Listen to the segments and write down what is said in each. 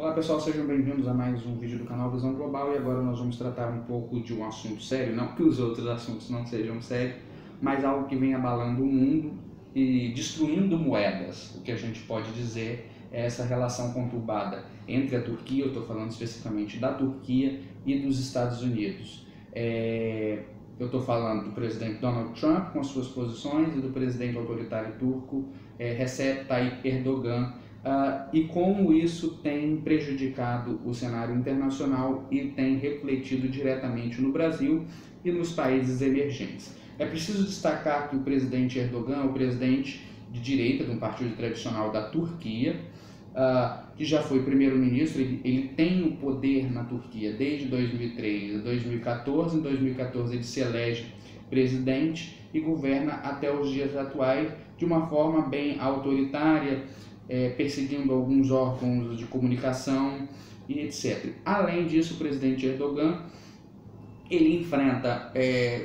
Olá pessoal, sejam bem-vindos a mais um vídeo do canal Visão Global e agora nós vamos tratar um pouco de um assunto sério, não que os outros assuntos não sejam sérios, mas algo que vem abalando o mundo e destruindo moedas. O que a gente pode dizer é essa relação conturbada entre a Turquia, eu estou falando especificamente da Turquia e dos Estados Unidos. Eu estou falando do presidente Donald Trump com as suas posições e do presidente autoritário turco Recep Tayyip Erdogan, e como isso tem prejudicado o cenário internacional e tem refletido diretamente no Brasil e nos países emergentes. É preciso destacar que o presidente Erdogan é o presidente de direita de um partido tradicional da Turquia, que já foi primeiro-ministro. Ele tem o poder na Turquia desde 2003 a 2014. Em 2014 ele se elege presidente e governa até os dias atuais de uma forma bem autoritária, perseguindo alguns órgãos de comunicação e etc. Além disso, o presidente Erdogan ele enfrenta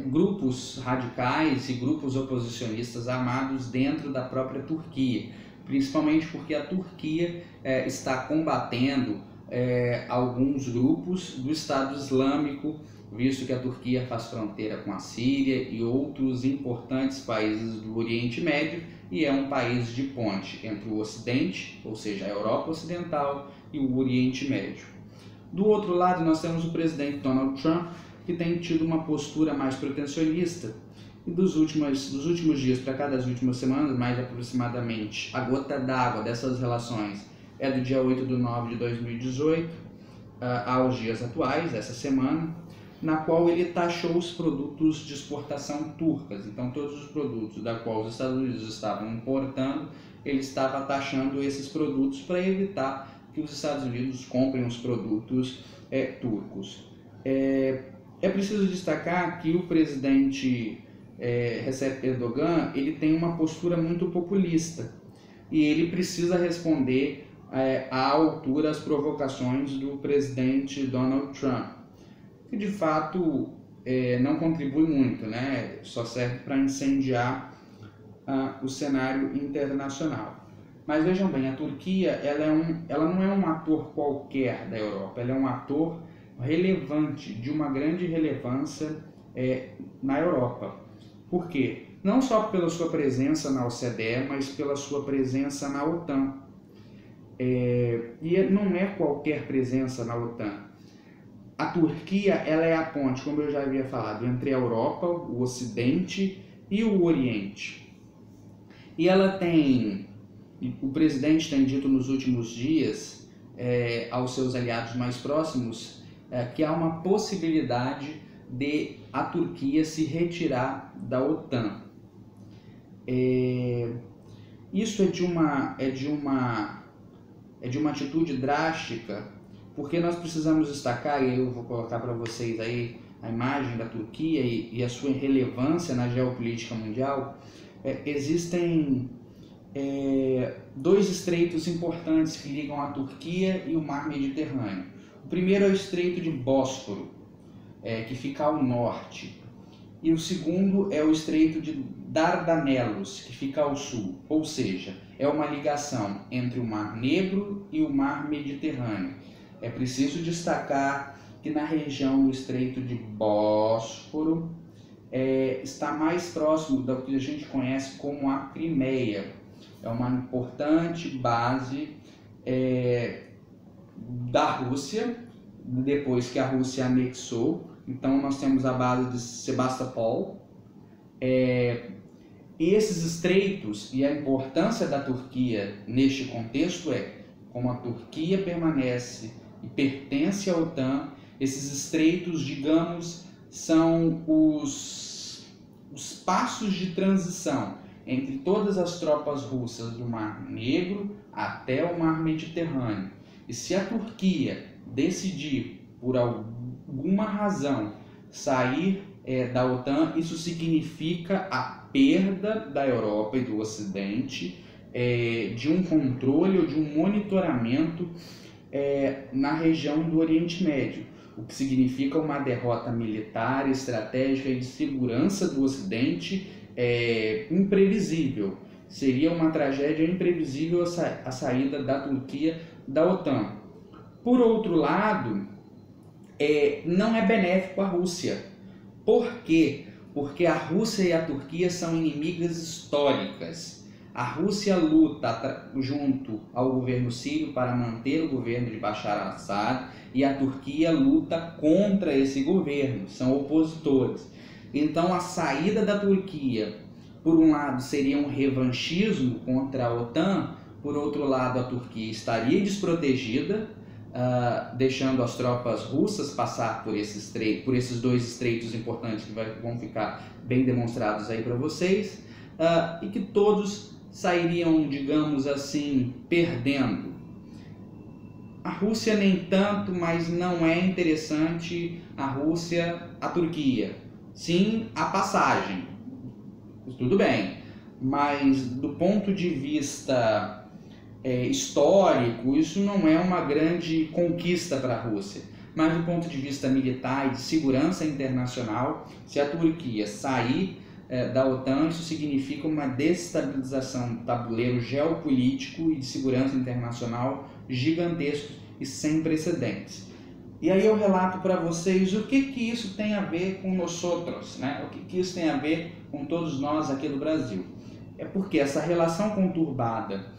grupos radicais e grupos oposicionistas armados dentro da própria Turquia, principalmente porque a Turquia está combatendo alguns grupos do Estado Islâmico, visto que a Turquia faz fronteira com a Síria e outros importantes países do Oriente Médio e é um país de ponte entre o Ocidente, ou seja, a Europa Ocidental, e o Oriente Médio. Do outro lado, nós temos o presidente Donald Trump, que tem tido uma postura mais protecionista. E dos últimos dias para cá, das últimas semanas, mais aproximadamente, a gota d'água dessas relações é do dia 8/9 de 2018 aos dias atuais, essa semana, na qual ele taxou os produtos de exportação turcas. Então, todos os produtos da qual os Estados Unidos estavam importando, ele estava taxando esses produtos para evitar que os Estados Unidos comprem os produtos turcos. É preciso destacar que o presidente Recep Erdogan ele tem uma postura muito populista e ele precisa responder à altura às provocações do presidente Donald Trump, que de fato não contribui muito, né? Só serve para incendiar o cenário internacional. Mas vejam bem, a Turquia ela não é um ator qualquer da Europa, ela é um ator relevante, de uma grande relevância na Europa. Por quê? Não só pela sua presença na OCDE, mas pela sua presença na OTAN. E não é qualquer presença na OTAN. A Turquia ela é a ponte, como eu já havia falado, entre a Europa, o Ocidente e o Oriente. E ela o presidente tem dito nos últimos dias aos seus aliados mais próximos que há uma possibilidade de a Turquia se retirar da OTAN. Isso é de uma atitude drástica, porque nós precisamos destacar, e eu vou colocar para vocês aí a imagem da Turquia e a sua relevância na geopolítica mundial. Existem dois estreitos importantes que ligam a Turquia e o Mar Mediterrâneo. O primeiro é o Estreito de Bósforo, que fica ao norte, e o segundo é o Estreito de Dardanelos, que fica ao sul, ou seja, é uma ligação entre o Mar Negro e o Mar Mediterrâneo. É preciso destacar que na região do Estreito de Bósforo está mais próximo do que a gente conhece como a Crimeia. É uma importante base da Rússia, depois que a Rússia anexou. Então nós temos a base de Sebastopol. Esses estreitos e a importância da Turquia neste contexto como a Turquia permanece e pertence à OTAN, esses estreitos, digamos, são os passos de transição entre todas as tropas russas do Mar Negro até o Mar Mediterrâneo. E se a Turquia decidir, por alguma razão, sair da OTAN, isso significa a perda da Europa e do Ocidente de um controle ou de um monitoramento na região do Oriente Médio, o que significa uma derrota militar, estratégica e de segurança do Ocidente imprevisível. Seria uma tragédia imprevisível a saída da Turquia da OTAN. Por outro lado, não é benéfico à Rússia. Por quê? Porque a Rússia e a Turquia são inimigas históricas. A Rússia luta junto ao governo sírio para manter o governo de Bashar al-Assad e a Turquia luta contra esse governo, são opositores. Então a saída da Turquia, por um lado, seria um revanchismo contra a OTAN, por outro lado, a Turquia estaria desprotegida, deixando as tropas russas passar por esses dois estreitos importantes que vão ficar bem demonstrados aí para vocês, e que todos sairiam, digamos assim, perdendo. A Rússia nem tanto, mas não é interessante a Turquia. Sim, a passagem, tudo bem, mas do ponto de vista histórico, isso não é uma grande conquista para a Rússia. Mas do ponto de vista militar e de segurança internacional, se a Turquia sair da OTAN, isso significa uma desestabilização do tabuleiro geopolítico e de segurança internacional gigantesco e sem precedentes. E aí eu relato para vocês o que isso tem a ver com nós outros, né? O que isso tem a ver com todos nós aqui do Brasil. É porque essa relação conturbada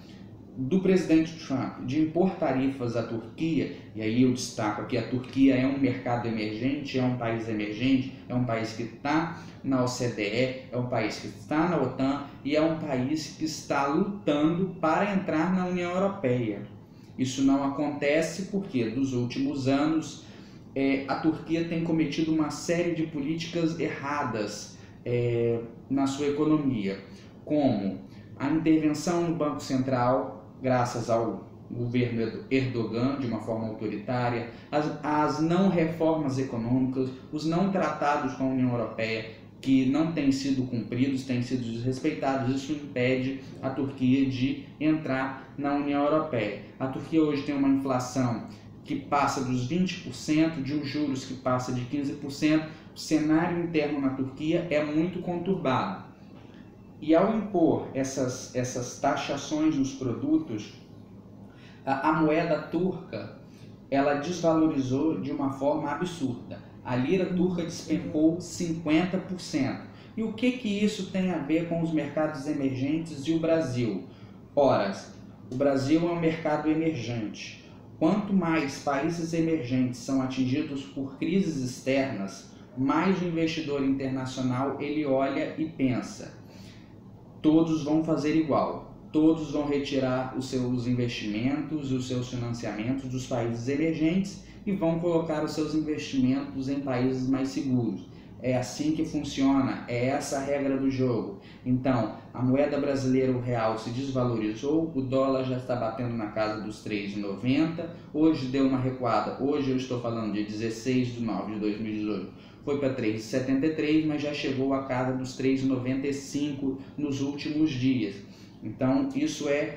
do presidente Trump de impor tarifas à Turquia, e aí eu destaco que a Turquia é um mercado emergente, é um país emergente, é um país que está na OCDE, é um país que está na OTAN e é um país que está lutando para entrar na União Europeia. Isso não acontece porque, dos últimos anos, a Turquia tem cometido uma série de políticas erradas na sua economia, como a intervenção no Banco Central, graças ao governo Erdogan, de uma forma autoritária, as não reformas econômicas, os não tratados com a União Europeia, que não têm sido cumpridos, têm sido desrespeitados. Isso impede a Turquia de entrar na União Europeia. A Turquia hoje tem uma inflação que passa dos 20%, de um juros que passa de 15%. O cenário interno na Turquia é muito conturbado. E ao impor essas taxações nos produtos, a moeda turca ela desvalorizou de uma forma absurda. A lira turca despencou 50%. E o que isso tem a ver com os mercados emergentes e o Brasil? Ora, o Brasil é um mercado emergente. Quanto mais países emergentes são atingidos por crises externas, mais o investidor internacional ele olha e pensa: todos vão fazer igual, todos vão retirar os seus investimentos e os seus financiamentos dos países emergentes e vão colocar os seus investimentos em países mais seguros. É assim que funciona, é essa a regra do jogo. Então, a moeda brasileira, o real, se desvalorizou, o dólar já está batendo na casa dos R$ 3,90, hoje deu uma recuada, hoje eu estou falando de 16 de nove de 2018, foi para 3,73, mas já chegou à casa dos 3,95 nos últimos dias. Então, isso é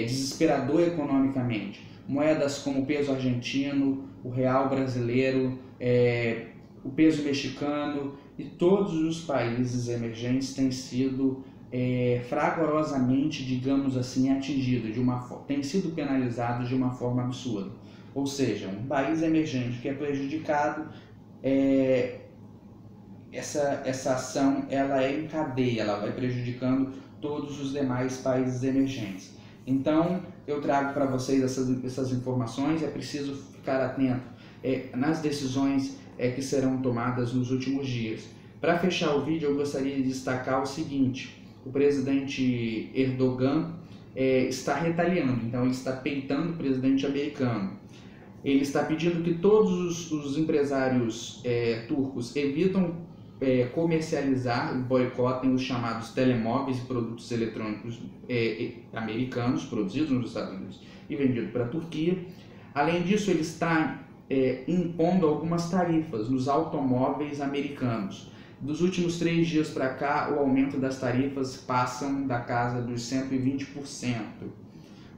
desesperador economicamente. Moedas como o peso argentino, o real brasileiro, o peso mexicano e todos os países emergentes têm sido fragorosamente, digamos assim, atingidos, têm sido penalizados de uma forma absurda. Ou seja, um país emergente que é prejudicado, essa ação ela é em cadeia, ela vai prejudicando todos os demais países emergentes. Então, eu trago para vocês essas informações. É preciso ficar atento nas decisões que serão tomadas nos últimos dias. Para fechar o vídeo, eu gostaria de destacar o seguinte: o presidente Erdogan está retaliando, então ele está peitando o presidente americano. Ele está pedindo que todos os empresários turcos evitam comercializar e boicotem os chamados telemóveis e produtos eletrônicos americanos, produzidos nos Estados Unidos e vendidos para a Turquia. Além disso, ele está impondo algumas tarifas nos automóveis americanos. Dos últimos 3 dias para cá, o aumento das tarifas passam da casa dos 120%,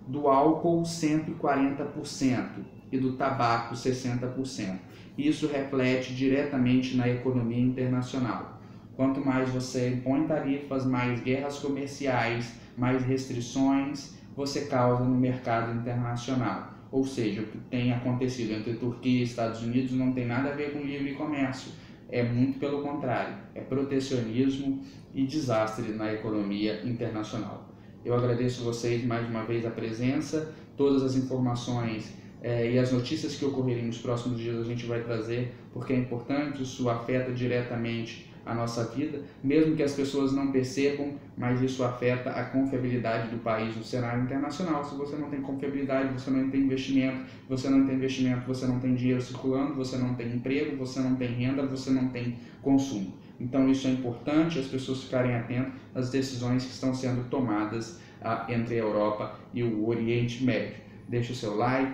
do álcool 140% e do tabaco 60%. Isso reflete diretamente na economia internacional. Quanto mais você impõe tarifas, mais guerras comerciais, mais restrições você causa no mercado internacional. Ou seja, o que tem acontecido entre Turquia e Estados Unidos não tem nada a ver com livre comércio. É muito pelo contrário, é protecionismo e desastre na economia internacional. Eu agradeço vocês mais uma vez a presença, todas as informações e as notícias que ocorrerem nos próximos dias a gente vai trazer, porque é importante, isso afeta diretamente a nossa vida, mesmo que as pessoas não percebam, mas isso afeta a confiabilidade do país no cenário internacional. Se você não tem confiabilidade, você não tem investimento, você não tem investimento, você não tem dinheiro circulando, você não tem emprego, você não tem renda, você não tem consumo. Então isso é importante, as pessoas ficarem atentas às decisões que estão sendo tomadas entre a Europa e o Oriente Médio. Deixe o seu like,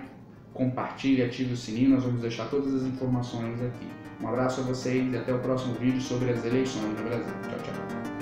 compartilhe, ative o sininho, nós vamos deixar todas as informações aqui. Um abraço a vocês e até o próximo vídeo sobre as eleições no Brasil. Tchau, tchau.